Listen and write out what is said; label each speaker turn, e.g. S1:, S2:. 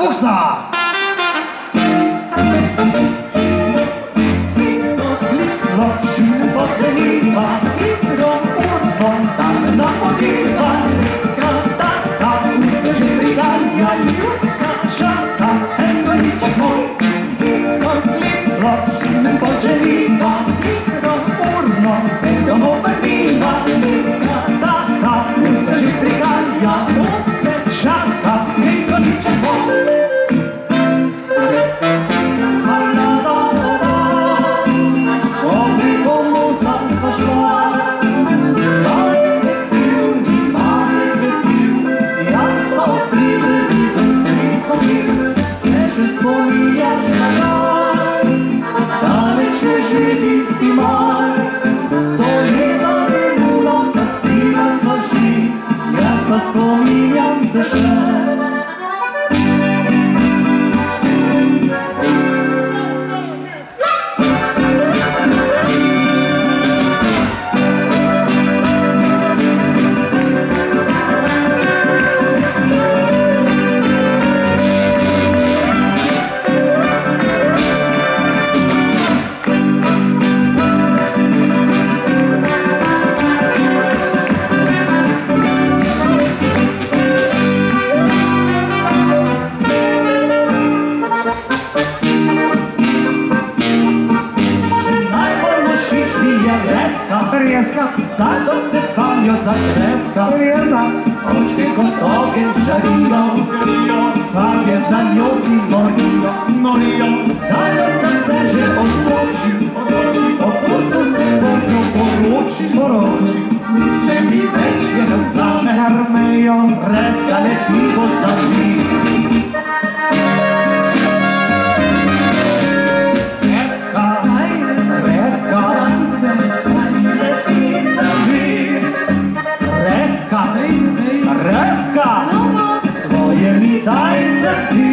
S1: fuksa!
S2: Loksiny poczęliła i urwą tam zapodiła. Katata, ulice Żydrygalia, Jurca, Szata, Engoliczek mój. Loksiny poczęliła i urwą sędzią oberwiła. Katata, ulice Żydrygalia, Jurca, Szata, Engoliczek mój. Wspomnienia se szle.
S1: Резко,
S2: za dosypania zakreska, oczki kot ogień żariją, farbie za nią moriją, za nosem serze odwróci, opustu se mocno poruci, chce mi wecznie nam same,
S1: armeją,
S2: reska letivo za nim. Reska, swoje mi daj serce.